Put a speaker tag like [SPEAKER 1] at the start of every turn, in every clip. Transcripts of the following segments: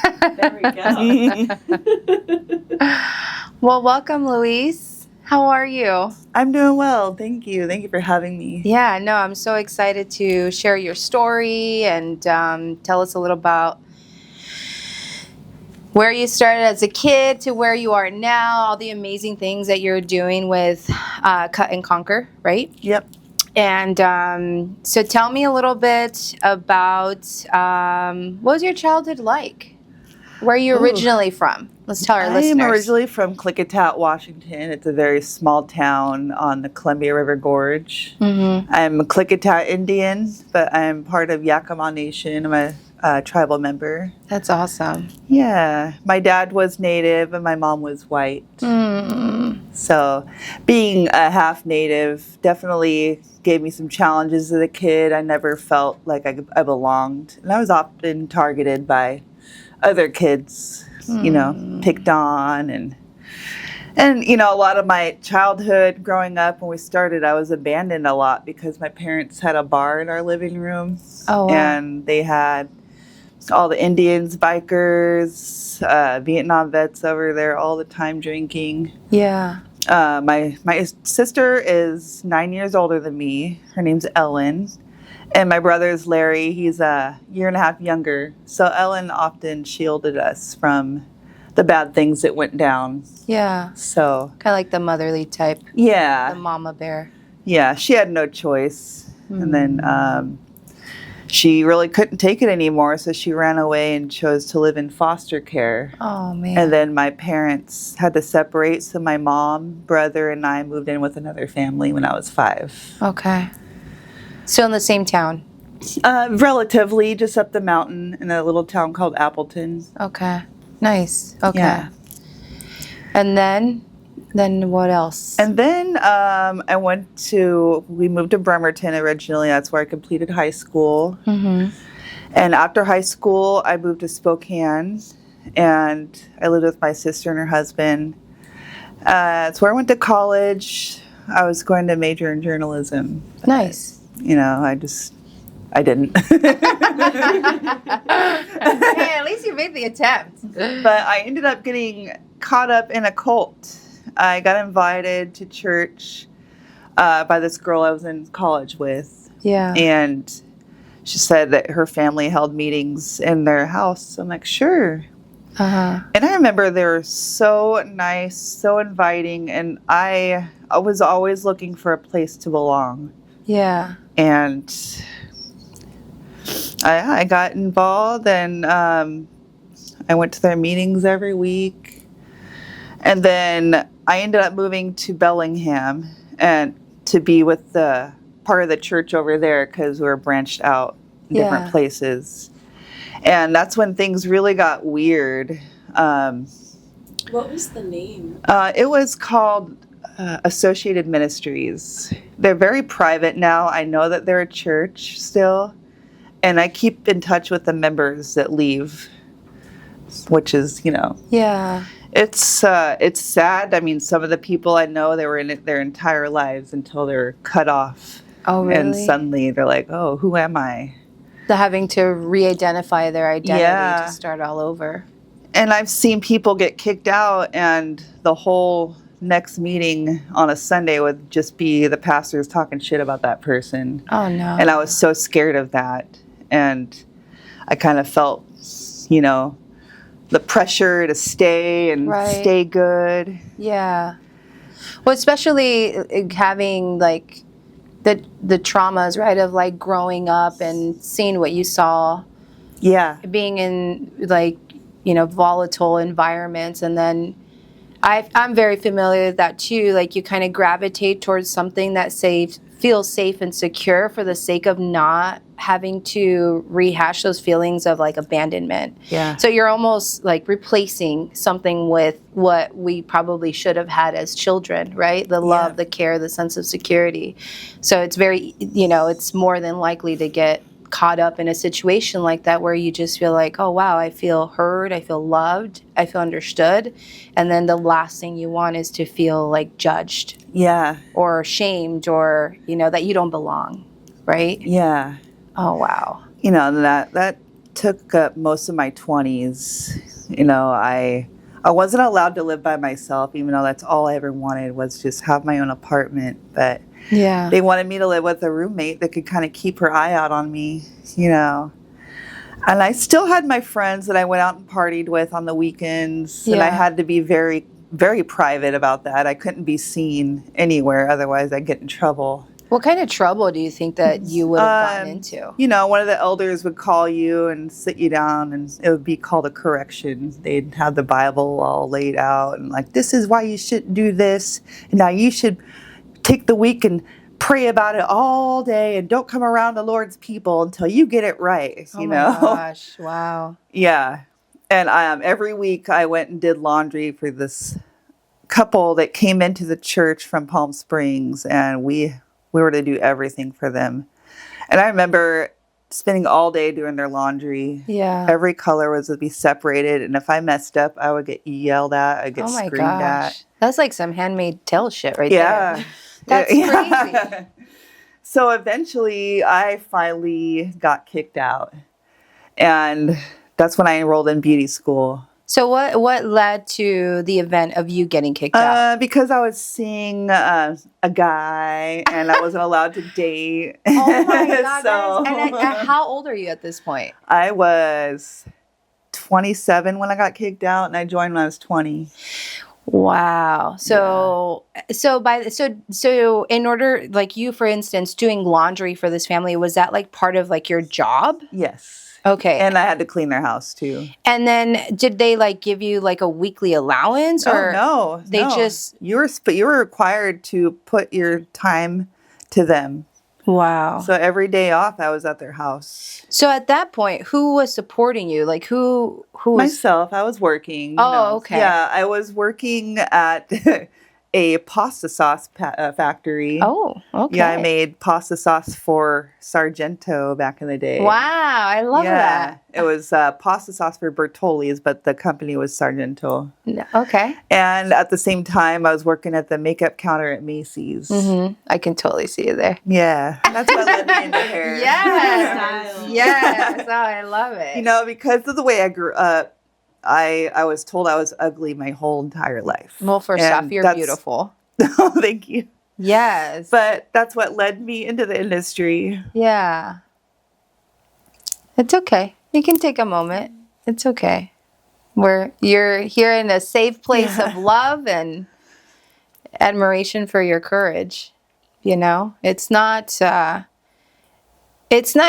[SPEAKER 1] There we go.
[SPEAKER 2] Well, welcome, Luis. How are you?
[SPEAKER 3] I'm doing well. Thank you. Thank you for having me.
[SPEAKER 2] Yeah, no, I'm so excited to share your story and tell us a little about where you started as a kid to where you are now, all the amazing things that you're doing with Cut and Conquer, right?
[SPEAKER 3] Yep.
[SPEAKER 2] And so tell me a little bit about what was your childhood like? Where are you originally from? Let's tell our
[SPEAKER 3] I
[SPEAKER 2] listeners.
[SPEAKER 3] am originally from Klickitat, Washington. It's a very small town on the Columbia River Gorge.
[SPEAKER 2] Mm-hmm.
[SPEAKER 3] I'm a Klickitat Indian, but I'm part of Yakima Nation. I'm a tribal member.
[SPEAKER 2] That's awesome.
[SPEAKER 3] Yeah. My dad was Native and my mom was white.
[SPEAKER 2] Mm.
[SPEAKER 3] So being a half Native definitely gave me some challenges as a kid. I never felt like I belonged. And I was often targeted by other kids, picked on and a lot of my childhood growing up when we started, I was abandoned a lot because my parents had a bar in our living room.
[SPEAKER 2] Oh, wow.
[SPEAKER 3] And they had all the Indians, bikers, Vietnam vets over there all the time drinking.
[SPEAKER 2] Yeah.
[SPEAKER 3] My sister is 9 years older than me. Her name's Ellen. And my brother's Larry. He's a year and a half younger. So Ellen often shielded us from the bad things that went down.
[SPEAKER 2] Yeah.
[SPEAKER 3] So
[SPEAKER 2] Kind of like the motherly type.
[SPEAKER 3] yeah,
[SPEAKER 2] The mama bear.
[SPEAKER 3] yeah, she had no choice. And then she really couldn't take it anymore, so she ran away and chose to live in foster care.
[SPEAKER 2] Oh, man.
[SPEAKER 3] And then my parents had to separate, so my mom, brother, and I moved in with another family when I was 5.
[SPEAKER 2] Okay. Still in the same town?
[SPEAKER 3] Relatively, just up the mountain in a little town called Appleton.
[SPEAKER 2] Okay. Nice. Okay.
[SPEAKER 3] Yeah.
[SPEAKER 2] And then what else?
[SPEAKER 3] And then we moved to Bremerton originally. That's where I completed high school.
[SPEAKER 2] Mm-hmm.
[SPEAKER 3] And after high school, I moved to Spokane, and I lived with my sister and her husband. That's where I went to college. I was going to major in journalism.
[SPEAKER 2] Nice.
[SPEAKER 3] I didn't.
[SPEAKER 2] Hey, at least you made the attempt.
[SPEAKER 3] But I ended up getting caught up in a cult. I got invited to church by this girl I was in college with.
[SPEAKER 2] Yeah.
[SPEAKER 3] And she said that her family held meetings in their house. So I'm like, sure.
[SPEAKER 2] Uh-huh.
[SPEAKER 3] And I remember they were so nice, so inviting, and I was always looking for a place to belong.
[SPEAKER 2] Yeah.
[SPEAKER 3] And I got involved, and I went to their meetings every week. And then I ended up moving to Bellingham and to be with the part of the church over there because we were branched out in different places. And that's when things really got weird.
[SPEAKER 1] What was the name?
[SPEAKER 3] It was called Associated Ministries. They're very private now. I know that they're a church still. And I keep in touch with the members that leave, which is,
[SPEAKER 2] Yeah.
[SPEAKER 3] it's sad. I mean, some of the people I know, they were in it their entire lives until they were cut off.
[SPEAKER 2] Oh, really?
[SPEAKER 3] And suddenly they're like, oh, who am I?
[SPEAKER 2] The having to re-identify their identity
[SPEAKER 3] Yeah.
[SPEAKER 2] to start all over.
[SPEAKER 3] And I've seen people get kicked out, and the whole next meeting on a Sunday would just be the pastors talking shit about that person.
[SPEAKER 2] Oh, no.
[SPEAKER 3] And I was so scared of that. And I kind of felt, the pressure to stay and stay good.
[SPEAKER 2] Yeah. Well, especially having like the traumas, right, of like growing up and seeing what you saw.
[SPEAKER 3] Yeah.
[SPEAKER 2] Being in like, volatile environments. And then I'm very familiar with that too. Like you kind of gravitate towards something that feels safe and secure for the sake of not having to rehash those feelings of like abandonment.
[SPEAKER 3] Yeah.
[SPEAKER 2] So you're almost like replacing something with what we probably should have had as children, right? The love, the care, the sense of security. So it's very, it's more than likely to get caught up in a situation like that where you just feel like, oh, wow, I feel heard, I feel loved, I feel understood. And then the last thing you want is to feel like judged.
[SPEAKER 3] Yeah.
[SPEAKER 2] Or shamed or, that you don't belong, right?
[SPEAKER 3] Yeah.
[SPEAKER 2] Oh, wow.
[SPEAKER 3] That took up most of my 20s. You know, I wasn't allowed to live by myself, even though that's all I ever wanted was just have my own apartment. But
[SPEAKER 2] Yeah.
[SPEAKER 3] they wanted me to live with a roommate that could kind of keep her eye out on me, you know. And I still had my friends that I went out and partied with on the weekends. And I
[SPEAKER 2] Yeah.
[SPEAKER 3] had to be very, very private about that. I couldn't be seen anywhere, otherwise I'd get in trouble.
[SPEAKER 2] What kind of trouble do you think that you would have gotten into?
[SPEAKER 3] You know, one of the elders would call you and sit you down, and it would be called a correction. They'd have the Bible all laid out and like, this is why you shouldn't do this. And now you should take the week and pray about it all day and don't come around the Lord's people until you get it right, you know?
[SPEAKER 2] Oh my gosh, wow.
[SPEAKER 3] Yeah. And every week I went and did laundry for this couple that came into the church from Palm Springs, and we were to do everything for them. And I remember spending all day doing their laundry.
[SPEAKER 2] Yeah.
[SPEAKER 3] Every color was to be separated, and if I messed up, I would get yelled at, I'd get
[SPEAKER 2] Oh my
[SPEAKER 3] screamed
[SPEAKER 2] gosh.
[SPEAKER 3] at.
[SPEAKER 2] That's like some Handmaid's Tale shit right
[SPEAKER 3] Yeah.
[SPEAKER 2] there. That's
[SPEAKER 3] Yeah.
[SPEAKER 2] crazy.
[SPEAKER 3] So eventually I finally got kicked out. And that's when I enrolled in beauty school.
[SPEAKER 2] So what led to the event of you getting kicked out?
[SPEAKER 3] Because I was seeing a guy and I wasn't allowed to date.
[SPEAKER 2] Oh my God.
[SPEAKER 3] So
[SPEAKER 2] And how old are you at this point?
[SPEAKER 3] I was 27 when I got kicked out, and I joined when I was 20.
[SPEAKER 2] Wow. So in order, like you, for instance, doing laundry for this family, was that like part of like your job?
[SPEAKER 3] Yes.
[SPEAKER 2] Okay.
[SPEAKER 3] And I had to clean their house too.
[SPEAKER 2] And then did they like give you like a weekly allowance, or
[SPEAKER 3] Oh, no.
[SPEAKER 2] they
[SPEAKER 3] no.
[SPEAKER 2] just-
[SPEAKER 3] you were required to put your time to them.
[SPEAKER 2] Wow.
[SPEAKER 3] So every day off, I was at their house.
[SPEAKER 2] So at that point, who was supporting you? Like who was
[SPEAKER 3] Myself, I was working. You
[SPEAKER 2] Oh,
[SPEAKER 3] know.
[SPEAKER 2] okay.
[SPEAKER 3] Yeah, I was working at a pasta sauce factory.
[SPEAKER 2] Oh, okay.
[SPEAKER 3] Yeah, I made pasta sauce for Sargento back in the day.
[SPEAKER 2] Wow, I love that.
[SPEAKER 3] It was pasta sauce for Bertolli's, but the company was Sargento.
[SPEAKER 2] Okay.
[SPEAKER 3] And at the same time, I was working at the makeup counter at Macy's.
[SPEAKER 2] Mm-hmm. I can totally see you there.
[SPEAKER 3] Yeah, that's what led me into hair.
[SPEAKER 2] Yes.
[SPEAKER 1] Style.
[SPEAKER 2] Yes. Oh, I love it.
[SPEAKER 3] You know, because of the way I grew up, I was told I was ugly my whole entire life.
[SPEAKER 2] Well, first
[SPEAKER 3] And
[SPEAKER 2] off, you're
[SPEAKER 3] that's-
[SPEAKER 2] beautiful.
[SPEAKER 3] Oh, thank you.
[SPEAKER 2] Yes.
[SPEAKER 3] But that's what led me into the industry.
[SPEAKER 2] Yeah. It's okay. You can take a moment. It's okay. You're here in a safe place of love and admiration for your courage. You know, it's not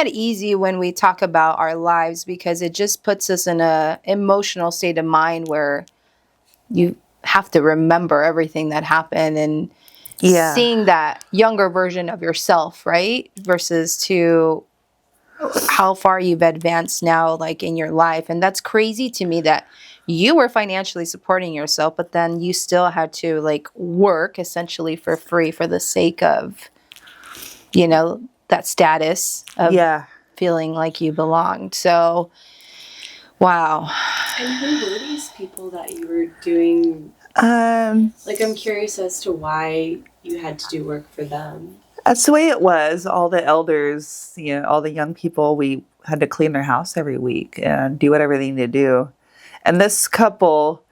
[SPEAKER 2] easy when we talk about our lives, because it just puts us in a emotional state of mind where you have to remember everything that happened, and
[SPEAKER 3] Yeah.
[SPEAKER 2] seeing that younger version of yourself, right? Versus to how far you've advanced now, like in your life. And that's crazy to me that you were financially supporting yourself, but then you still had to like work essentially for free for the sake of, you know, that status of
[SPEAKER 3] Yeah.
[SPEAKER 2] feeling like you belonged. So, wow.
[SPEAKER 1] And who were these people that you were doing? Like, I'm curious as to why you had to do work for them.
[SPEAKER 3] That's the way it was. All the elders, you know, all the young people, we had to clean their house every week and do whatever they needed to do. And this couple,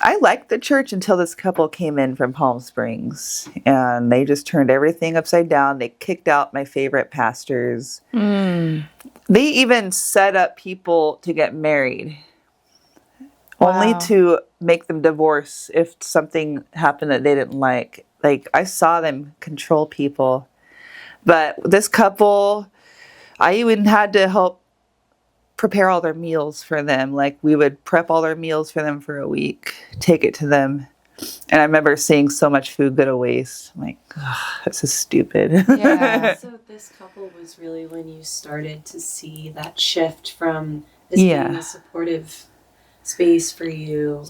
[SPEAKER 3] I liked the church until this couple came in from Palm Springs, and they just turned everything upside down. They kicked out my favorite pastors. They even set up people to get married, only
[SPEAKER 2] Wow.
[SPEAKER 3] to make them divorce if something happened that they didn't like. Like, I saw them control people. But this couple, I even had to help prepare all their meals for them. Like, we would prep all their meals for them for a week, take it to them. And I remember seeing so much food go to waste. I'm like, oh, this is stupid.
[SPEAKER 2] Yeah.
[SPEAKER 1] So this couple was really when you started to see that shift from this being a supportive space for you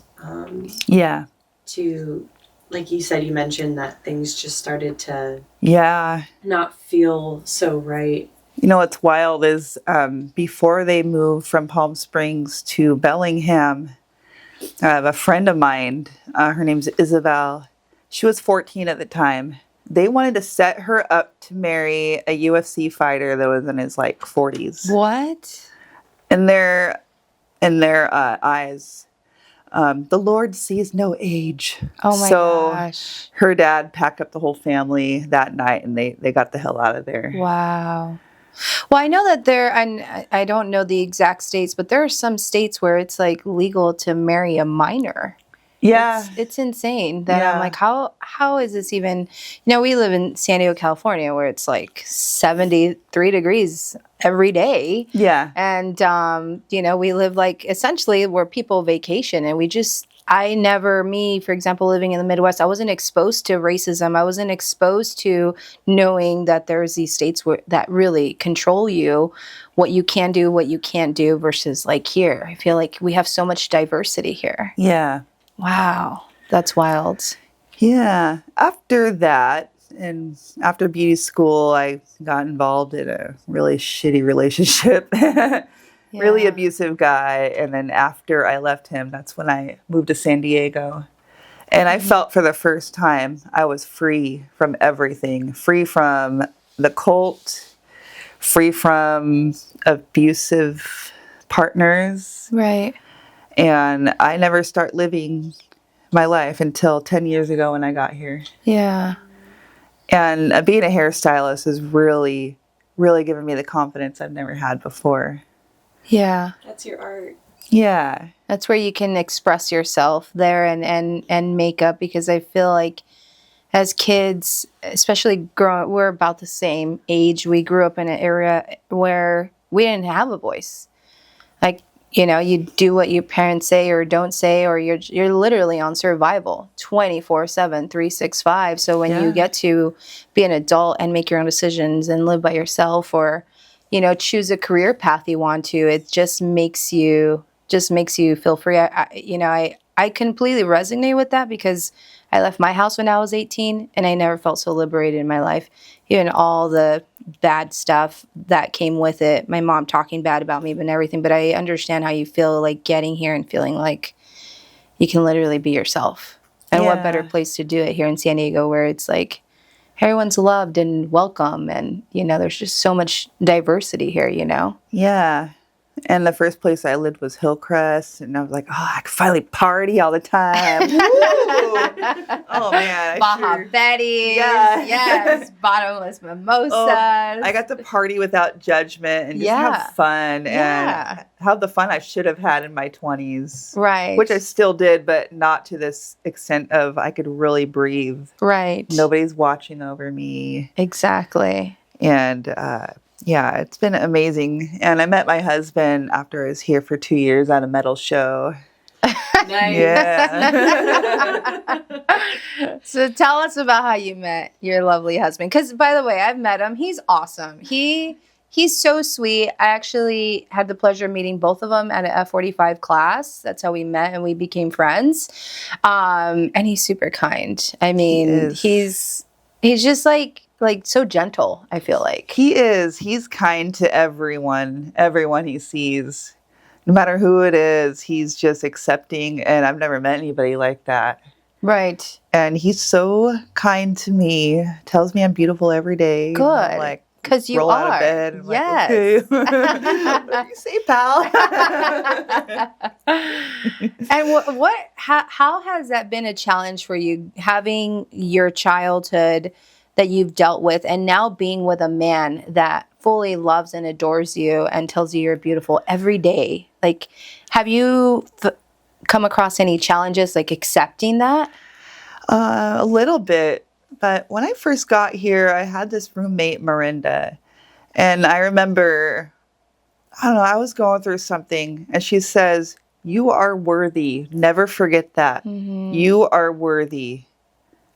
[SPEAKER 3] Yeah.
[SPEAKER 1] to, like you said, you mentioned that things just started to
[SPEAKER 3] Yeah.
[SPEAKER 1] not feel so right.
[SPEAKER 3] You know what's wild is before they moved from Palm Springs to Bellingham, I have a friend of mine, her name's Isabel. She was 14 at the time. They wanted to set her up to marry a UFC fighter that was in his like 40s.
[SPEAKER 2] What?
[SPEAKER 3] in their eyes, the Lord sees no age.
[SPEAKER 2] Oh my
[SPEAKER 3] so
[SPEAKER 2] gosh.
[SPEAKER 3] her dad packed up the whole family that night, and they got the hell out of there.
[SPEAKER 2] Wow. Well, I know that and I don't know the exact states, but there are some states where it's like legal to marry a minor.
[SPEAKER 3] Yeah.
[SPEAKER 2] It's insane that I'm like, how is this even, we live in San Diego, California, where it's like 73 degrees every day.
[SPEAKER 3] Yeah.
[SPEAKER 2] And, we live like essentially where people vacation, and for example, living in the Midwest, I wasn't exposed to racism. I wasn't exposed to knowing that there's these states that really control you, what you can do, what you can't do, versus like here. I feel like we have so much diversity here.
[SPEAKER 3] Yeah.
[SPEAKER 2] Wow. That's wild.
[SPEAKER 3] Yeah. After that, and after beauty school, I got involved in a really shitty relationship. Really abusive guy. And then after I left him, that's when I moved to San Diego. And I felt for the first time I was free from everything, free from the cult, free from abusive partners.
[SPEAKER 2] Right.
[SPEAKER 3] And I never start living my life until 10 years ago when I got here.
[SPEAKER 2] Yeah.
[SPEAKER 3] And being a hairstylist has really, really given me the confidence I've never had before.
[SPEAKER 2] Yeah.
[SPEAKER 1] That's your art.
[SPEAKER 3] Yeah.
[SPEAKER 2] That's where you can express yourself there and makeup, because I feel like as kids, especially we're about the same age. We grew up in an area where we didn't have a voice. Like, you do what your parents say or don't say, or you're literally on survival 24/7, 365. So when you get to be an adult and make your own decisions and live by yourself, or choose a career path you want to, it just makes you feel free. I completely resonate with that, because I left my house when I was 18 and I never felt so liberated in my life. Even all the bad stuff that came with it, my mom talking bad about me and everything, but I understand how you feel like getting here and feeling like you can literally be yourself. And what better place to do it here in San Diego, where it's like everyone's loved and welcome, and there's just so much diversity here.
[SPEAKER 3] Yeah. And the first place I lived was Hillcrest, and I was like, I can finally party all the time. Oh man,
[SPEAKER 2] Baja Betty's, yes, bottomless mimosas.
[SPEAKER 3] I got to party without judgment and just have fun and have the fun I should have had in my 20s.
[SPEAKER 2] Right.
[SPEAKER 3] Which I still did, but not to this extent of I could really breathe.
[SPEAKER 2] Right.
[SPEAKER 3] Nobody's watching over me.
[SPEAKER 2] Exactly.
[SPEAKER 3] And it's been amazing. And I met my husband after I was here for 2 years at a metal show.
[SPEAKER 1] Nice.
[SPEAKER 3] Yeah.
[SPEAKER 2] So tell us about how you met your lovely husband. Because, by the way, I've met him. He's awesome. He's so sweet. I actually had the pleasure of meeting both of them at an F45 class. That's how we met, and we became friends. And he's super kind. I mean, he's just like so gentle, I feel like.
[SPEAKER 3] He is. He's kind to everyone he sees. No matter who it is, he's just accepting, and I've never met anybody like that.
[SPEAKER 2] Right.
[SPEAKER 3] And he's so kind to me. Tells me I'm beautiful every day.
[SPEAKER 2] Good.
[SPEAKER 3] Like,
[SPEAKER 2] because you
[SPEAKER 3] roll
[SPEAKER 2] are.
[SPEAKER 3] Out of bed. And
[SPEAKER 2] Yes.
[SPEAKER 3] Like, okay. What do you say, pal?
[SPEAKER 2] And how has that been a challenge for you, having your childhood that you've dealt with, and now being with a man that fully loves and adores you and tells you you're beautiful every day? Like, have you come across any challenges, like accepting that?
[SPEAKER 3] A little bit. But when I first got here, I had this roommate, Miranda. And I remember, I don't know, I was going through something. And she says, "You are worthy. Never forget that. Mm-hmm. You are worthy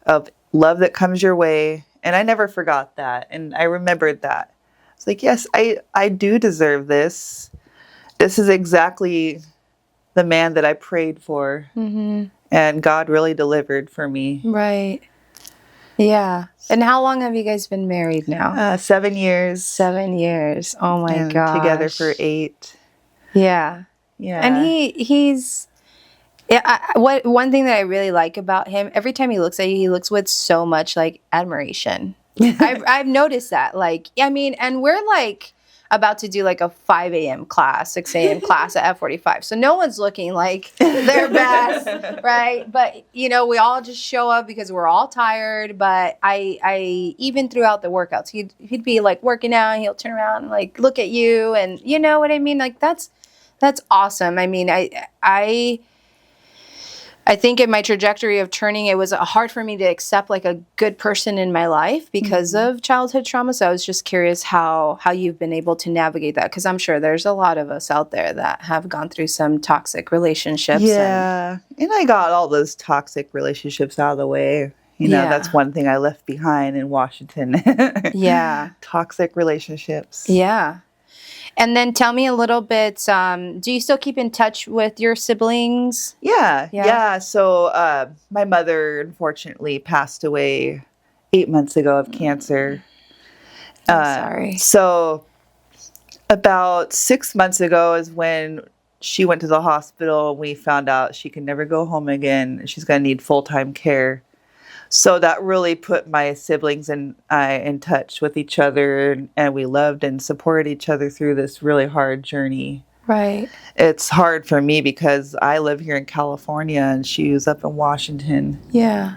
[SPEAKER 3] of love that comes your way." And I never forgot that. And I remembered that. It's like, yes, I do deserve this. This is exactly the man that I prayed for. Mm-hmm. And God really delivered for me.
[SPEAKER 2] Right. Yeah. And how long have you guys been married now?
[SPEAKER 3] 7 years.
[SPEAKER 2] 7 years. Oh my gosh.
[SPEAKER 3] Together for 8.
[SPEAKER 2] Yeah.
[SPEAKER 3] Yeah.
[SPEAKER 2] And he's... one thing that I really like about him, every time he looks at you, he looks with so much like admiration. I've noticed that. Like, I mean, and we're like about to do like a 5 a.m. class, 6 a.m. class at F45. So no one's looking like their best, right? But, you know, we all just show up because we're all tired. But I even throughout the workouts, he'd be like working out and he'll turn around and like look at you. And you know what I mean? Like that's awesome. I mean, I think in my trajectory of turning, it was hard for me to accept like a good person in my life because of childhood trauma. So I was just curious how you've been able to navigate that, because I'm sure there's a lot of us out there that have gone through some toxic relationships.
[SPEAKER 3] Yeah. And I got all those toxic relationships out of the way. You know, that's one thing I left behind in Washington.
[SPEAKER 2] Yeah.
[SPEAKER 3] Toxic relationships.
[SPEAKER 2] Yeah. And then tell me a little bit, do you still keep in touch with your siblings?
[SPEAKER 3] Yeah. So my mother, unfortunately, passed away 8 months ago of cancer.
[SPEAKER 2] Sorry.
[SPEAKER 3] So about 6 months ago is when she went to the hospital. And we found out she can never go home again. She's going to need full-time care. So that really put my siblings and I in touch with each other, and we loved and supported each other through this really hard journey.
[SPEAKER 2] Right.
[SPEAKER 3] It's hard for me because I live here in California and she was up in Washington.
[SPEAKER 2] Yeah.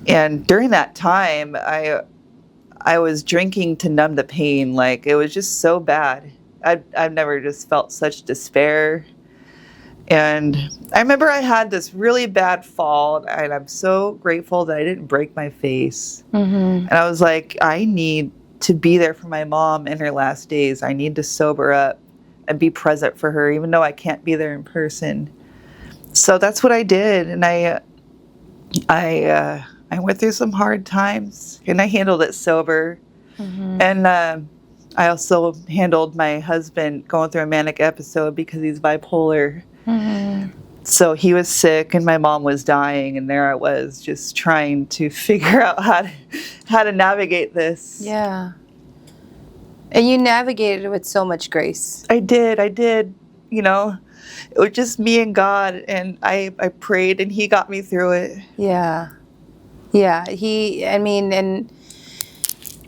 [SPEAKER 3] And during that time, I was drinking to numb the pain. Like, it was just so bad. I've never just felt such despair. And I remember I had this really bad fall, and I'm so grateful that I didn't break my face. And I was like, I need to be there for my mom in her last days. I need to sober up and be present for her, even though I can't be there in person. So that's what I did. And I went through some hard times, and I handled it sober. And I also handled my husband going through a manic episode because he's bipolar. So he was sick and my mom was dying, and there I was just trying to figure out how to navigate this.
[SPEAKER 2] Yeah. And you navigated it with so much grace.
[SPEAKER 3] I did. You know, it was just me and God, and I prayed and he got me through it.
[SPEAKER 2] Yeah. Yeah.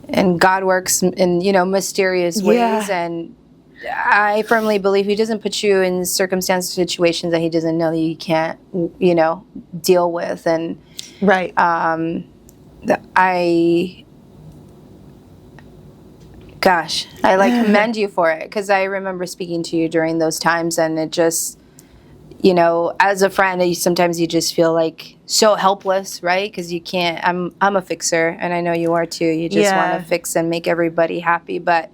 [SPEAKER 2] And God works in, you know, mysterious ways. And I firmly believe he doesn't put you in circumstances, situations that he doesn't know that you can't, you know, deal with. And
[SPEAKER 3] right.
[SPEAKER 2] I commend you for it, because I remember speaking to you during those times, and it just, you know, as a friend, sometimes you just feel like so helpless, right? Because you can't. I'm a fixer, and I know you are too. You just want to fix and make everybody happy, but.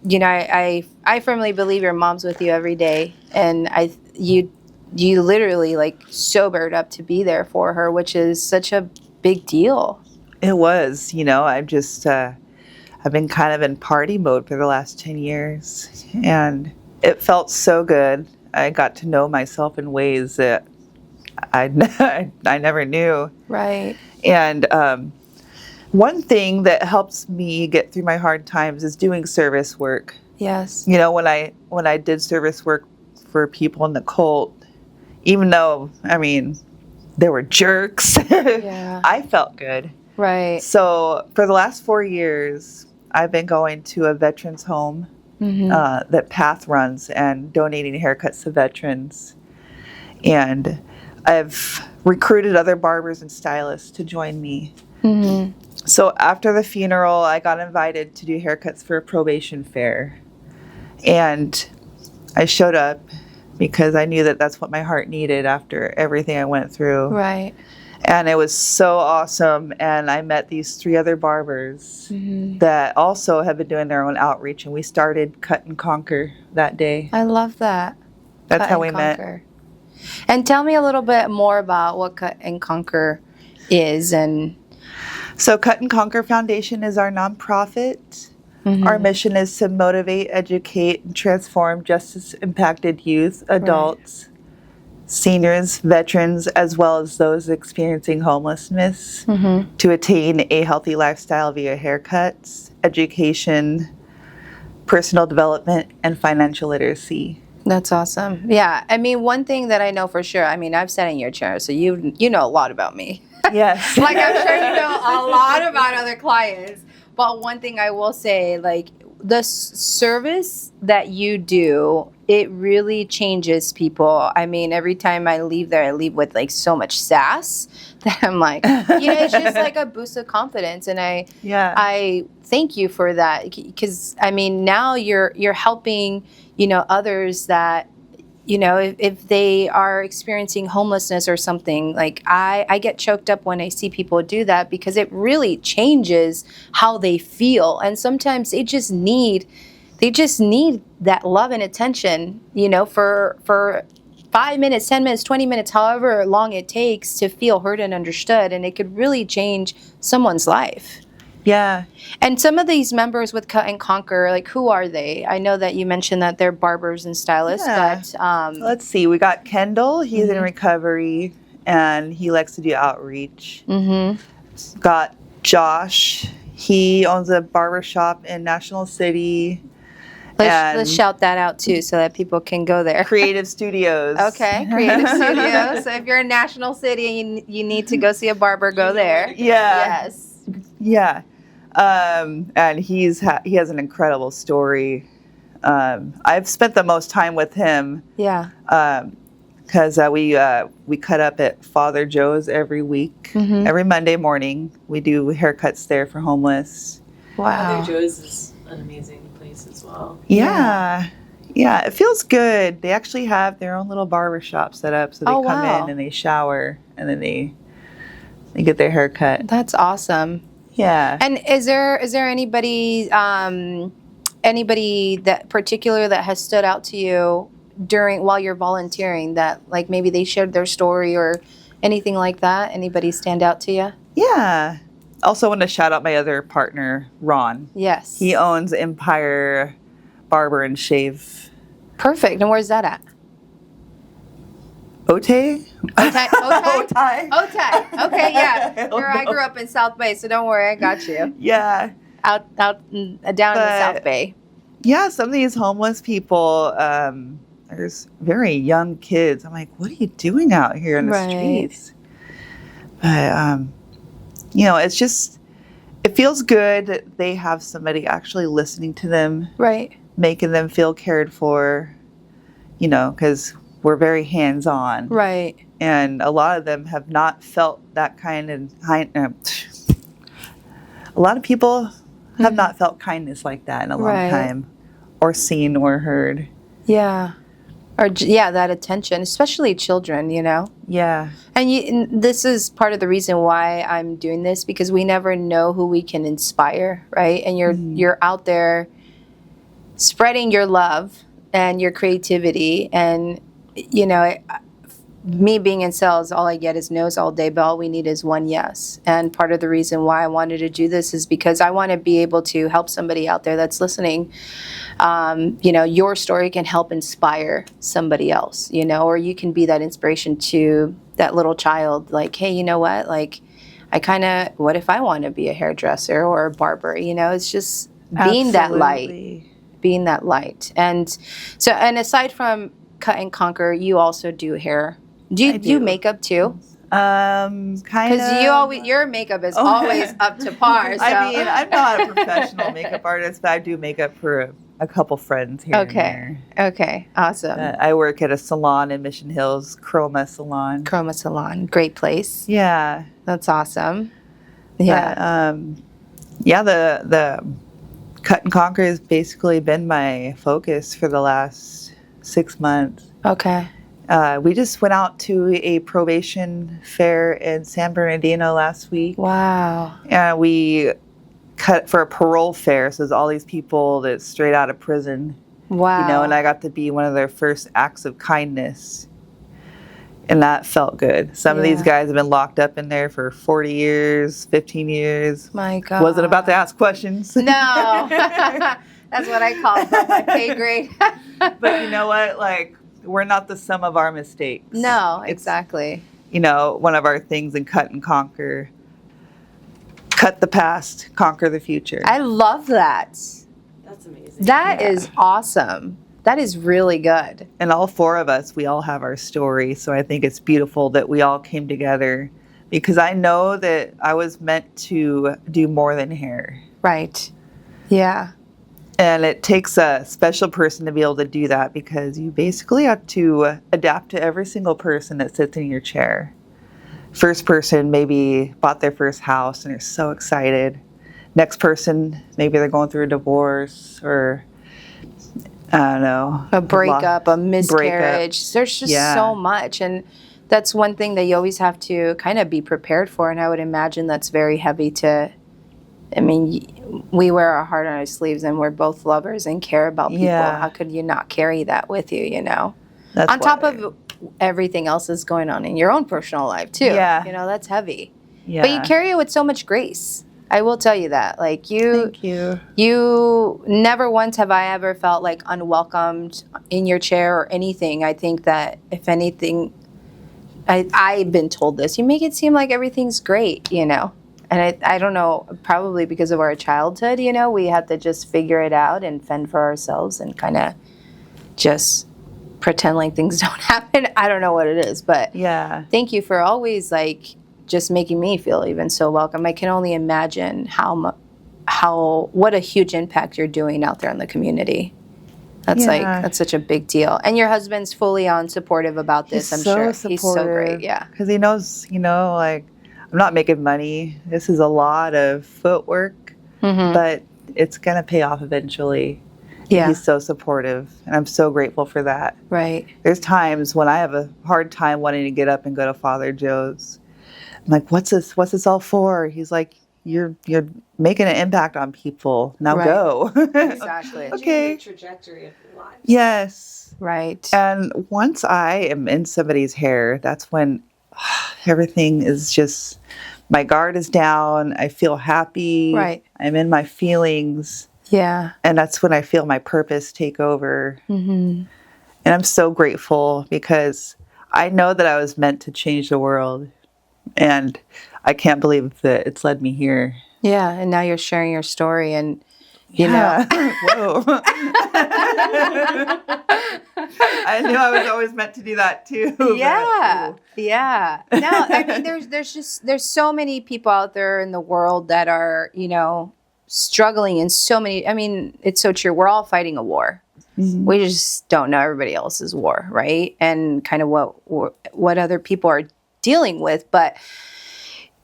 [SPEAKER 2] You know, I firmly believe your mom's with you every day, and you literally like sobered up to be there for her, which is such a big deal.
[SPEAKER 3] It was, you know, I've been kind of in party mode for the last 10 years, and it felt so good. I got to know myself in ways that I never knew.
[SPEAKER 2] Right.
[SPEAKER 3] And one thing that helps me get through my hard times is doing service work.
[SPEAKER 2] Yes.
[SPEAKER 3] You know, when I did service work for people in the cult, even though, I mean, there were jerks, I felt good.
[SPEAKER 2] Right.
[SPEAKER 3] So for the last 4 years, I've been going to a veterans home that Path runs and donating haircuts to veterans. And I've recruited other barbers and stylists to join me. So after the funeral, I got invited to do haircuts for a probation fair. And I showed up because I knew that that's what my heart needed after everything I went through.
[SPEAKER 2] Right.
[SPEAKER 3] And it was so awesome. And I met these 3 other barbers that also have been doing their own outreach. And we started Cut and Conquer that day.
[SPEAKER 2] I love that.
[SPEAKER 3] That's how we met.
[SPEAKER 2] And tell me a little bit more about what Cut and Conquer is. And
[SPEAKER 3] so Cut and Conquer Foundation is our nonprofit. Our mission is to motivate, educate, and transform justice-impacted youth, adults, seniors, veterans, as well as those experiencing homelessness to attain a healthy lifestyle via haircuts, education, personal development, and financial literacy.
[SPEAKER 2] That's awesome. Yeah. I mean, one thing that I know for sure, I mean, I've sat in your chair, so you know a lot about me.
[SPEAKER 3] Yes.
[SPEAKER 2] Like, I'm sure you know a lot about other clients. But one thing I will say, like, the service that you do, it really changes people. I mean, every time I leave there, I leave with like so much sass that I'm like, it's just like a boost of confidence. And I thank you for that, because I mean, now you're helping, others that, if they are experiencing homelessness or something. Like I get choked up when I see people do that, because it really changes how they feel. And sometimes they just need that love and attention, for 5 minutes, 10 minutes, 20 minutes, however long it takes to feel heard and understood. And it could really change someone's life.
[SPEAKER 3] Yeah.
[SPEAKER 2] And some of these members with Cut and Conquer, like, who are they? I know that you mentioned that they're barbers and stylists, but...
[SPEAKER 3] Let's see. We got Kendall. He's in recovery, and he likes to do outreach. Mm-hmm. Got Josh. He owns a barber shop in National City.
[SPEAKER 2] Let's shout that out, too, so that people can go there.
[SPEAKER 3] Creative Studios.
[SPEAKER 2] Okay, Creative Studios. So if you're in National City and you need to go see a barber, go there.
[SPEAKER 3] Yeah.
[SPEAKER 2] Yes.
[SPEAKER 3] Yeah. And he has an incredible story. I've spent the most time with him.
[SPEAKER 2] Yeah.
[SPEAKER 3] Because we cut up at Father Joe's every week. Mm-hmm. Every Monday morning. We do haircuts there for homeless.
[SPEAKER 1] Wow. Father Joe's is an amazing place as well.
[SPEAKER 3] Yeah. Yeah, it feels good. They actually have their own little barber shop set up. So they come in and they shower, and then they get their hair cut.
[SPEAKER 2] That's awesome.
[SPEAKER 3] Yeah.
[SPEAKER 2] And is there anybody that particular that has stood out to you while you're volunteering, that like maybe they shared their story or anything like that? Anybody stand out to you?
[SPEAKER 3] Yeah. Also want to shout out my other partner, Ron.
[SPEAKER 2] Yes.
[SPEAKER 3] He owns Empire Barber and Shave.
[SPEAKER 2] Perfect. And where's that at?
[SPEAKER 3] Otay?
[SPEAKER 2] Otay. Okay, yeah. I grew up in South Bay, so don't worry, I got you.
[SPEAKER 3] Yeah.
[SPEAKER 2] Down in the South Bay.
[SPEAKER 3] Yeah, some of these homeless people, there's very young kids. I'm like, what are you doing out here in the streets? But, it's just, it feels good that they have somebody actually listening to them.
[SPEAKER 2] Right.
[SPEAKER 3] Making them feel cared for, because we're very hands-on.
[SPEAKER 2] Right.
[SPEAKER 3] And a lot of them have not felt that kind of... a lot of people have not felt kindness like that in a long time. Or seen or heard.
[SPEAKER 2] Yeah. Or, that attention, especially children,
[SPEAKER 3] Yeah.
[SPEAKER 2] And this is part of the reason why I'm doing this, because we never know who we can inspire, right? And you're out there spreading your love and your creativity, and me being in sales, all I get is no's all day, but all we need is one yes. And part of the reason why I wanted to do this is because I want to be able to help somebody out there that's listening. Your story can help inspire somebody else, or you can be that inspiration to that little child. Like, hey, you know what? Like, what if I want to be a hairdresser or a barber? It's just being that light. Being that light. And so, and aside from Cut and Conquer, you also do hair. Do you do makeup too?
[SPEAKER 3] Kind of.
[SPEAKER 2] Because your makeup is always up to par. So.
[SPEAKER 3] I mean, I'm not a professional makeup artist, but I do makeup for a couple friends here and there.
[SPEAKER 2] Okay. Awesome.
[SPEAKER 3] I work at a salon in Mission Hills, Chroma Salon.
[SPEAKER 2] Chroma Salon. Great place.
[SPEAKER 3] Yeah.
[SPEAKER 2] That's awesome. Yeah.
[SPEAKER 3] The Cut and Conquer has basically been my focus for the last 6 months.
[SPEAKER 2] Okay.
[SPEAKER 3] We just went out to a probation fair in San Bernardino last week.
[SPEAKER 2] Wow.
[SPEAKER 3] And we cut for a parole fair. So there's all these people that's straight out of prison.
[SPEAKER 2] Wow.
[SPEAKER 3] And I got to be one of their first acts of kindness. And that felt good. Some of these guys have been locked up in there for 40 years, 15 years.
[SPEAKER 2] My God.
[SPEAKER 3] Wasn't about to ask questions.
[SPEAKER 2] No. That's what I call my pay grade.
[SPEAKER 3] But you know what? Like, we're not the sum of our mistakes.
[SPEAKER 2] No, exactly.
[SPEAKER 3] One of our things in Cut and Conquer. Cut the past, conquer the future.
[SPEAKER 2] I love that.
[SPEAKER 1] That's amazing.
[SPEAKER 2] That is awesome. That is really good.
[SPEAKER 3] And all four of us, we all have our story. So I think it's beautiful that we all came together, because I know that I was meant to do more than hair.
[SPEAKER 2] Right. Yeah.
[SPEAKER 3] And it takes a special person to be able to do that because you basically have to adapt to every single person that sits in your chair. First person maybe bought their first house and they're so excited. Next person, maybe they're going through a divorce or, I don't know.
[SPEAKER 2] A breakup, a miscarriage. There's just so much. And that's one thing that you always have to kind of be prepared for. And I would imagine that's very heavy to, I mean, we wear our heart on our sleeves and we're both lovers and care about people.
[SPEAKER 3] Yeah.
[SPEAKER 2] How could you not carry that with you, you know?
[SPEAKER 3] That's
[SPEAKER 2] on top of everything else that's going on in your own personal life, too.
[SPEAKER 3] Yeah.
[SPEAKER 2] You know, that's heavy.
[SPEAKER 3] Yeah.
[SPEAKER 2] But you carry it with so much grace. I will tell you that. Like,
[SPEAKER 3] Thank you.
[SPEAKER 2] You never once have I ever felt like unwelcomed in your chair or anything. I think that, if anything, I've been told this, you make it seem like everything's great, you know? And I don't know, probably because of our childhood, you know, we had to just figure it out and fend for ourselves and kind of just pretend like things don't happen. I don't know what it is, but thank you for always, like, just making me feel even so welcome. I can only imagine what a huge impact you're doing out there in the community. That's that's such a big deal. And your husband's fully on supportive about this, I'm sure. He's so great, yeah.
[SPEAKER 3] Because he knows, you know, like, I'm not making money. This is a lot of footwork, but it's going to pay off eventually. Yeah. He's so supportive, and I'm so grateful for that.
[SPEAKER 2] Right.
[SPEAKER 3] There's times when I have a hard time wanting to get up and go to Father Joe's. I'm like, what's this? What's this all for? He's like, you're making an impact on people. Now go.
[SPEAKER 2] Exactly.
[SPEAKER 1] Okay. The trajectory of your life.
[SPEAKER 3] Yes.
[SPEAKER 2] Right.
[SPEAKER 3] And once I am in somebody's hair, that's when everything is just, my guard is down. I feel happy.
[SPEAKER 2] Right.
[SPEAKER 3] I'm in my feelings.
[SPEAKER 2] Yeah.
[SPEAKER 3] And that's when I feel my purpose take over. And I'm so grateful because I know that I was meant to change the world. And I can't believe that it's led me here.
[SPEAKER 2] Yeah. And now you're sharing your story and, you know.
[SPEAKER 3] Whoa. I knew I was always meant to do that too.
[SPEAKER 2] Yeah. Yeah. No, I mean, there's so many people out there in the world that are, you know, struggling in so many, I mean, it's so true. We're all fighting a war. We just don't know everybody else's war, right? And kind of what other people are dealing with. But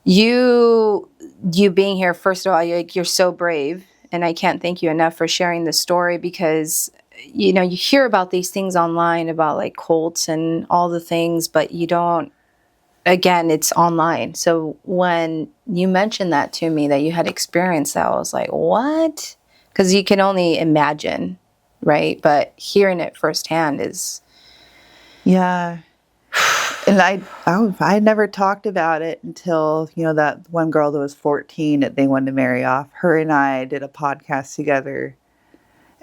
[SPEAKER 2] you being here, first of all, you're so brave. And I can't thank you enough for sharing the story because, you know, you hear about these things online about like cults and all the things, but you don't, again, it's online. So when you mentioned that to me, that you had experienced that, I was like, what? Because you can only imagine, right? But hearing it firsthand is...
[SPEAKER 3] Yeah. And I never talked about it until, you know, that one girl that was 14 that they wanted to marry off. Her and I did a podcast together.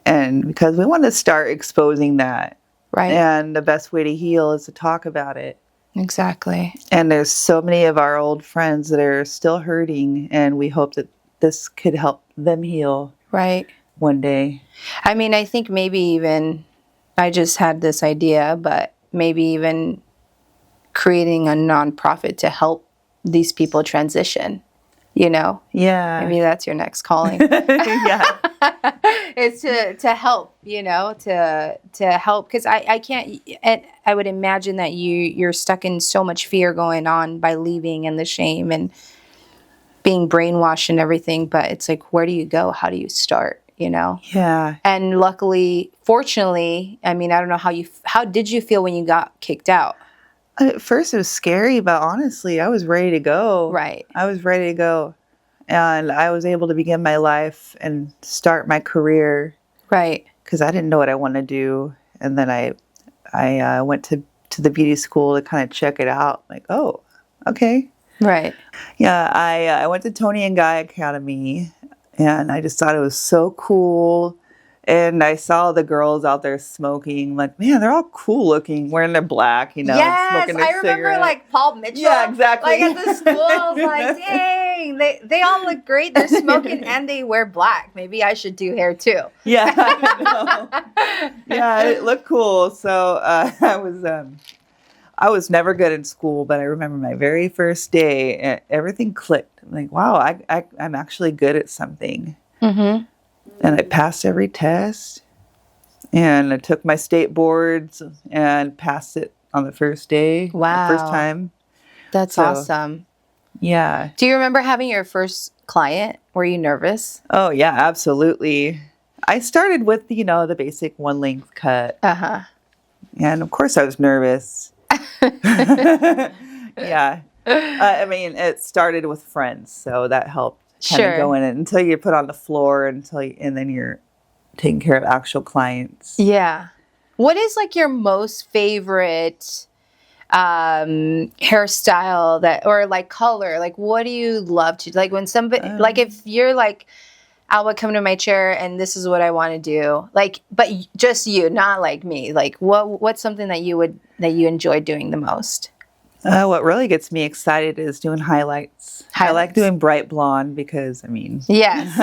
[SPEAKER 3] And because we wanted to start exposing that.
[SPEAKER 2] Right.
[SPEAKER 3] And the best way to heal is to talk about it.
[SPEAKER 2] Exactly.
[SPEAKER 3] And there's so many of our old friends that are still hurting. And we hope that this could help them heal.
[SPEAKER 2] Right.
[SPEAKER 3] One day.
[SPEAKER 2] I mean, I think maybe even, I just had this idea, but maybe even creating a nonprofit to help these people transition, you know?
[SPEAKER 3] Yeah.
[SPEAKER 2] Maybe that's your next calling.
[SPEAKER 3] Yeah.
[SPEAKER 2] It's to help, you know, to help. Because I can't, and I would imagine that you're stuck in so much fear going on by leaving and the shame and being brainwashed and everything. But it's like, where do you go? How do you start, you know?
[SPEAKER 3] Yeah.
[SPEAKER 2] And luckily, fortunately, I mean, I don't know how did you feel when you got kicked out?
[SPEAKER 3] At first it was scary, but honestly, I was ready to go.
[SPEAKER 2] Right.
[SPEAKER 3] I was ready to go. And I was able to begin my life and start my career.
[SPEAKER 2] Right.
[SPEAKER 3] Because I didn't know what I wanted to do. And then I went to the beauty school to kind of check it out. Like, oh, okay.
[SPEAKER 2] Right.
[SPEAKER 3] Yeah, I went to Tony and Guy Academy. And I just thought it was so cool. And I saw the girls out there smoking. Like, man, they're all cool looking, wearing their black, you know, smoking their
[SPEAKER 2] I remember
[SPEAKER 3] cigarette.
[SPEAKER 2] Like Paul Mitchell.
[SPEAKER 3] Yeah, exactly.
[SPEAKER 2] Like at the school, I was like, dang, they all look great. They're smoking and they wear black. Maybe I should do hair too.
[SPEAKER 3] Yeah, I know. Yeah, it looked cool. So I was never good in school, but I remember my very first day, everything clicked. I'm like, wow, I'm actually good at something.
[SPEAKER 2] Mm-hmm.
[SPEAKER 3] And I passed every test. And I took my state boards and passed it on the first day.
[SPEAKER 2] Wow.
[SPEAKER 3] The first time.
[SPEAKER 2] That's awesome.
[SPEAKER 3] Yeah.
[SPEAKER 2] Do you remember having your first client? Were you nervous?
[SPEAKER 3] Oh, yeah, absolutely. I started with, the basic one length cut.
[SPEAKER 2] Uh-huh.
[SPEAKER 3] And of course I was nervous. Yeah. I mean, it started with friends, so that helped kind of go in it until you put on the floor and then you're taking care of actual clients.
[SPEAKER 2] Yeah. What is like your most favorite hairstyle or like color? Like what do you love to like when somebody like if you're like Alba, come to my chair and this is what I want to do. Like but just you, not like me. Like what's something that you enjoy doing the most?
[SPEAKER 3] What really gets me excited is doing highlights. I like doing bright blonde because,
[SPEAKER 2] Yes.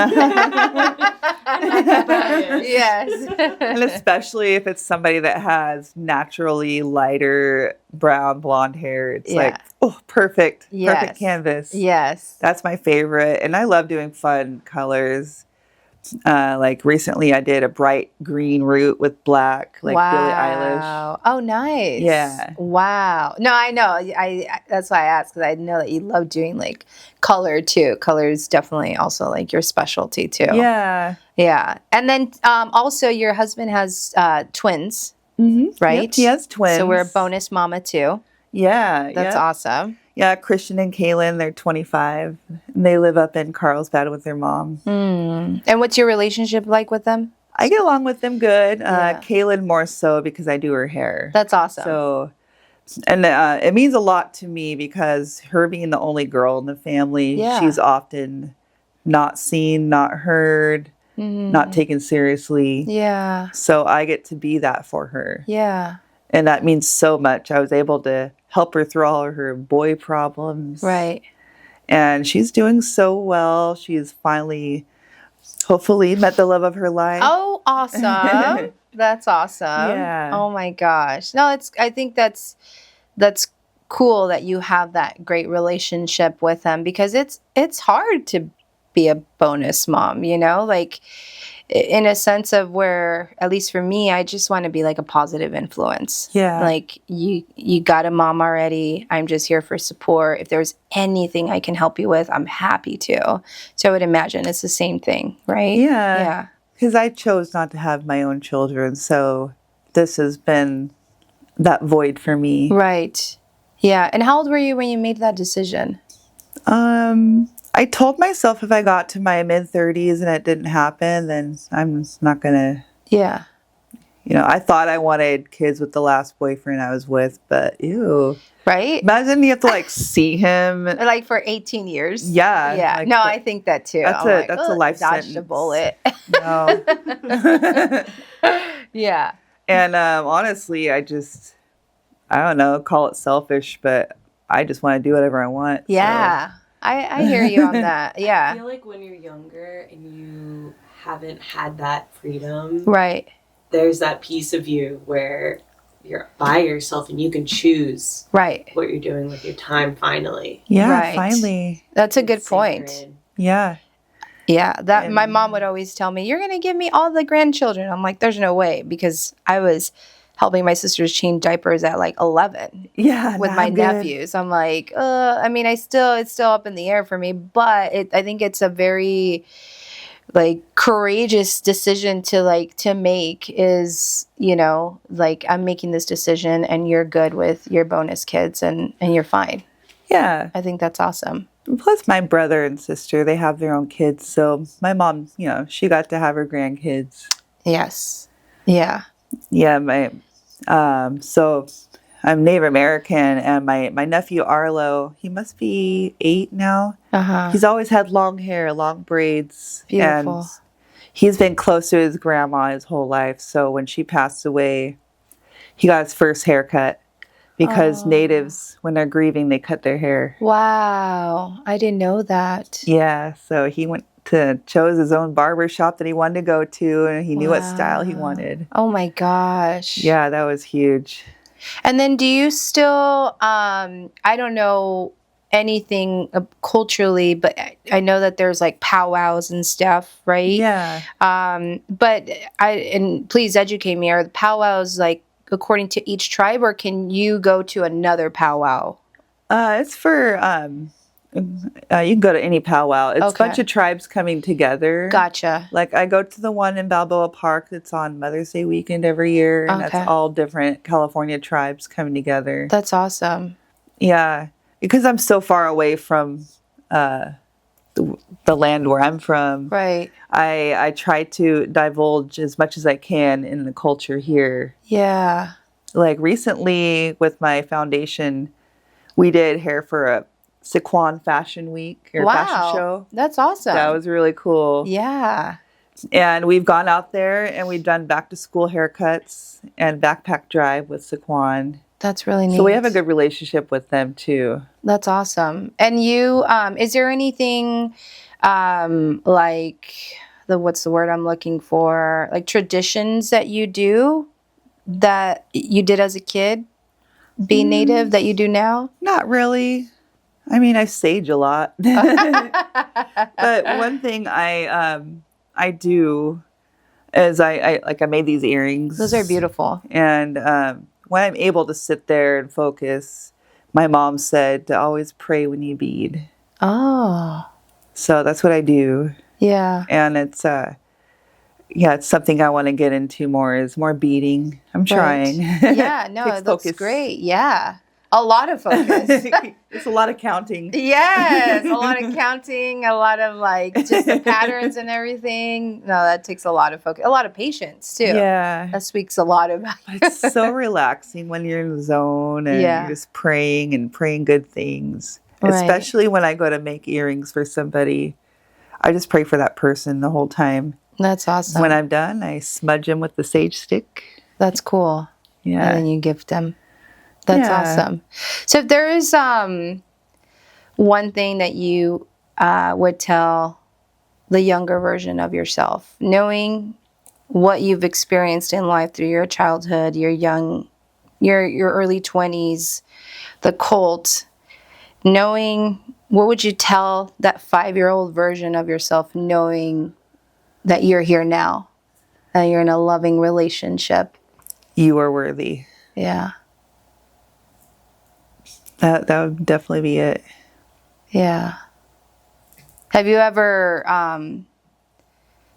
[SPEAKER 1] Yes.
[SPEAKER 3] And especially if it's somebody that has naturally lighter brown blonde hair. It's like, oh, perfect. Yes. Perfect canvas.
[SPEAKER 2] Yes.
[SPEAKER 3] That's my favorite. And I love doing fun colors. Like recently I did a bright green root with black, like Billie Eilish.
[SPEAKER 2] Oh, nice.
[SPEAKER 3] Yeah.
[SPEAKER 2] Wow. No, I know. I that's why I asked, because I know that you love doing like color too. Color is definitely also like your specialty too.
[SPEAKER 3] Yeah.
[SPEAKER 2] Yeah. And then also your husband has twins, right?
[SPEAKER 3] Yep, he has twins.
[SPEAKER 2] So we're a bonus mama too.
[SPEAKER 3] Yeah.
[SPEAKER 2] That's awesome.
[SPEAKER 3] Yeah, Christian and Kaylin, they're 25. And they live up in Carlsbad with their mom.
[SPEAKER 2] And what's your relationship like with them?
[SPEAKER 3] I get along with them good. Kaylin more so because I do her hair.
[SPEAKER 2] That's awesome.
[SPEAKER 3] So, and it means a lot to me because her being the only girl in the family, she's often not seen, not heard, not taken seriously.
[SPEAKER 2] Yeah.
[SPEAKER 3] So I get to be that for her.
[SPEAKER 2] Yeah.
[SPEAKER 3] And that means so much. I was able to help her through all of her boy problems.
[SPEAKER 2] Right.
[SPEAKER 3] And she's doing so well. She's finally, hopefully, met the love of her life.
[SPEAKER 2] Oh, awesome. That's awesome.
[SPEAKER 3] Yeah.
[SPEAKER 2] Oh my gosh. No, I think that's cool that you have that great relationship with them, because it's hard to be a bonus mom, like in a sense of where, at least for me, I just want to be like a positive influence.
[SPEAKER 3] Yeah.
[SPEAKER 2] Like you got a mom already. I'm just here for support. If there's anything I can help you with, I'm happy to. So I would imagine it's the same thing, right?
[SPEAKER 3] Yeah.
[SPEAKER 2] Yeah.
[SPEAKER 3] Because I chose not to have my own children. So this has been that void for me.
[SPEAKER 2] Right. Yeah. And how old were you when you made that decision?
[SPEAKER 3] I told myself if I got to my mid-30s and it didn't happen, then I'm just not going to.
[SPEAKER 2] Yeah.
[SPEAKER 3] I thought I wanted kids with the last boyfriend I was with, but ew.
[SPEAKER 2] Right?
[SPEAKER 3] Imagine you have to like see him.
[SPEAKER 2] Like for 18 years?
[SPEAKER 3] Yeah.
[SPEAKER 2] Yeah.
[SPEAKER 3] Like
[SPEAKER 2] I think that too.
[SPEAKER 3] That's a life
[SPEAKER 2] dodged
[SPEAKER 3] sentence.
[SPEAKER 2] a bullet.
[SPEAKER 3] No.
[SPEAKER 2] Yeah.
[SPEAKER 3] And honestly, I don't know, call it selfish, but I just want to do whatever I want.
[SPEAKER 2] Yeah. So. I hear you on that. Yeah.
[SPEAKER 1] I feel like when you're younger and you haven't had that freedom,
[SPEAKER 2] right,
[SPEAKER 1] there's that piece of you where you're by yourself and you can choose
[SPEAKER 2] right
[SPEAKER 1] what you're doing with your time finally.
[SPEAKER 3] Yeah,
[SPEAKER 2] right.
[SPEAKER 3] Finally.
[SPEAKER 2] That's a good point.
[SPEAKER 3] Yeah.
[SPEAKER 2] Yeah, my mom would always tell me, you're going to give me all the grandchildren. I'm like, there's no way, because I was helping my sisters change diapers at like 11 with my nephews. I'm like, it's still up in the air for me, but I think it's a very like courageous decision to make, is, like, I'm making this decision and you're good with your bonus kids and you're fine.
[SPEAKER 3] Yeah.
[SPEAKER 2] I think that's awesome.
[SPEAKER 3] Plus my brother and sister, they have their own kids. So my mom, she got to have her grandkids.
[SPEAKER 2] Yes. Yeah.
[SPEAKER 3] Yeah. So I'm Native American, and my nephew Arlo, he must be 8 now. He's always had long hair, long braids.
[SPEAKER 2] Beautiful.
[SPEAKER 3] And he's been close to his grandma his whole life. So when she passed away, he got his first haircut, because natives, when they're grieving, they cut their hair.
[SPEAKER 2] Wow. I didn't know that.
[SPEAKER 3] Yeah. So he chose his own barber shop that he wanted to go to, and he knew what style he wanted.
[SPEAKER 2] Oh my gosh.
[SPEAKER 3] Yeah, that was huge.
[SPEAKER 2] And then do you still, I don't know anything culturally, but I know that there's like powwows and stuff, right?
[SPEAKER 3] Yeah.
[SPEAKER 2] But and please educate me, are the powwows like according to each tribe, or can you go to another powwow?
[SPEAKER 3] It's for you can go to any powwow. It's a bunch of tribes coming together.
[SPEAKER 2] Gotcha.
[SPEAKER 3] Like I go to the one in Balboa Park that's on Mother's Day weekend every year, and that's all different California tribes coming together.
[SPEAKER 2] That's awesome.
[SPEAKER 3] Yeah, because I'm so far away from the land where I'm from.
[SPEAKER 2] Right.
[SPEAKER 3] I try to divulge as much as I can in the culture here.
[SPEAKER 2] Yeah.
[SPEAKER 3] Like recently with my foundation, we did hair for a Sycuan Fashion Week or fashion show.
[SPEAKER 2] That's awesome.
[SPEAKER 3] That was really cool.
[SPEAKER 2] Yeah.
[SPEAKER 3] And we've gone out there and we've done back to school haircuts and backpack drive with Sycuan.
[SPEAKER 2] That's really neat.
[SPEAKER 3] So we have a good relationship with them too.
[SPEAKER 2] That's awesome. And you, is there anything like what's the word I'm looking for? Like traditions that you do that you did as a kid, being Native, that you do now?
[SPEAKER 3] Not really. I mean, I sage a lot. But one thing I do is I made these earrings.
[SPEAKER 2] Those are beautiful.
[SPEAKER 3] And when I'm able to sit there and focus, my mom said to always pray when you bead.
[SPEAKER 2] Oh.
[SPEAKER 3] So that's what I do.
[SPEAKER 2] Yeah.
[SPEAKER 3] And it's it's something I want to get into more, is more beading. I'm trying.
[SPEAKER 2] Yeah, no, it looks great. Yeah. A lot of focus.
[SPEAKER 3] It's a lot of counting.
[SPEAKER 2] Yes, a lot of counting, a lot of like just the patterns and everything. No, that takes a lot of focus, a lot of patience too.
[SPEAKER 3] Yeah.
[SPEAKER 2] That speaks a lot about you.
[SPEAKER 3] It's so relaxing when you're in the zone and you're just praying and praying good things. Right. Especially when I go to make earrings for somebody. I just pray for that person the whole time.
[SPEAKER 2] That's awesome.
[SPEAKER 3] When I'm done, I smudge them with the sage stick.
[SPEAKER 2] That's cool.
[SPEAKER 3] Yeah.
[SPEAKER 2] And then you gift them. That's awesome. So if there is one thing that you would tell the younger version of yourself, knowing what you've experienced in life through your childhood, your early 20s, the cult, knowing, what would you tell that 5-year-old version of yourself, knowing that you're here now, that you're in a loving relationship?
[SPEAKER 3] You are worthy.
[SPEAKER 2] Yeah.
[SPEAKER 3] That would definitely be it.
[SPEAKER 2] Yeah. Have you ever,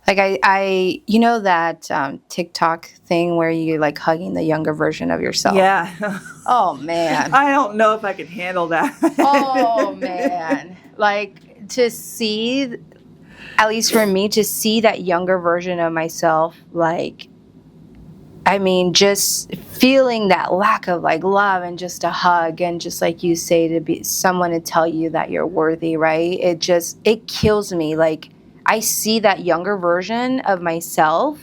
[SPEAKER 2] like I you know that TikTok thing where you like hugging the younger version of yourself?
[SPEAKER 3] Yeah.
[SPEAKER 2] Oh, man.
[SPEAKER 3] I don't know if I could handle that.
[SPEAKER 2] Oh, man. Like to see, at least for me, to see that younger version of myself, like, I mean, just feeling that lack of like love and just a hug and just like you say, to be someone to tell you that you're worthy, right? It kills me. Like I see that younger version of myself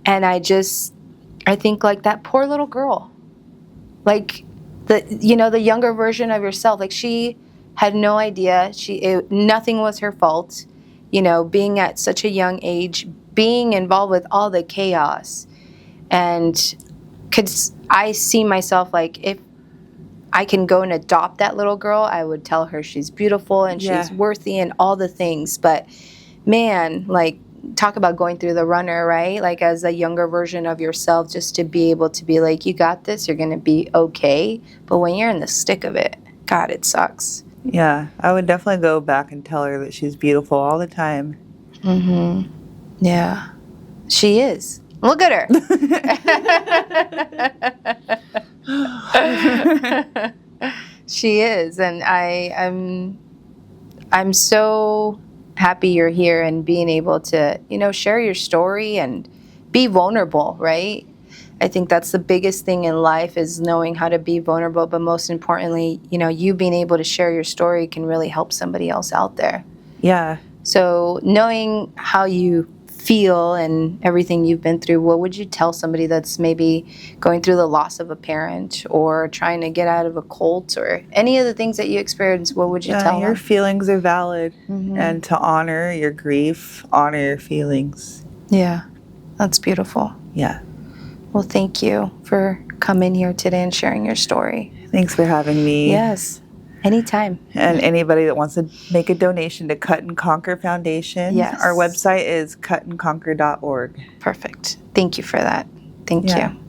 [SPEAKER 2] and I think like that poor little girl, like the younger version of yourself, like she had no idea. Nothing was her fault, being at such a young age, being involved with all the chaos. And I see myself like, if I can go and adopt that little girl, I would tell her she's beautiful and she's worthy and all the things. But man, like talk about going through the runner, right? Like as a younger version of yourself, just to be able to be like, you got this, you're going to be okay. But when you're in the stick of it, God, it sucks.
[SPEAKER 3] Yeah, I would definitely go back and tell her that she's beautiful all the time.
[SPEAKER 2] Mm-hmm. Yeah, she is. Look at her. She is, and I'm so happy you're here and being able to, share your story and be vulnerable, right? I think that's the biggest thing in life, is knowing how to be vulnerable, but most importantly, you being able to share your story can really help somebody else out there.
[SPEAKER 3] Yeah.
[SPEAKER 2] So knowing how you feel and everything you've been through, what would you tell somebody that's maybe going through the loss of a parent or trying to get out of a cult or any of the things that you experienced? What would you tell them?
[SPEAKER 3] Your feelings are valid, and to honor your grief, honor your feelings.
[SPEAKER 2] Yeah, that's beautiful.
[SPEAKER 3] Yeah.
[SPEAKER 2] Well, thank you for coming here today and sharing your story.
[SPEAKER 3] Thanks for having me.
[SPEAKER 2] Yes. Anytime.
[SPEAKER 3] And anybody that wants to make a donation to Cut and Conquer Foundation,
[SPEAKER 2] Yes.
[SPEAKER 3] our website is cutandconquer.org.
[SPEAKER 2] Perfect. Thank you for that. Thank you.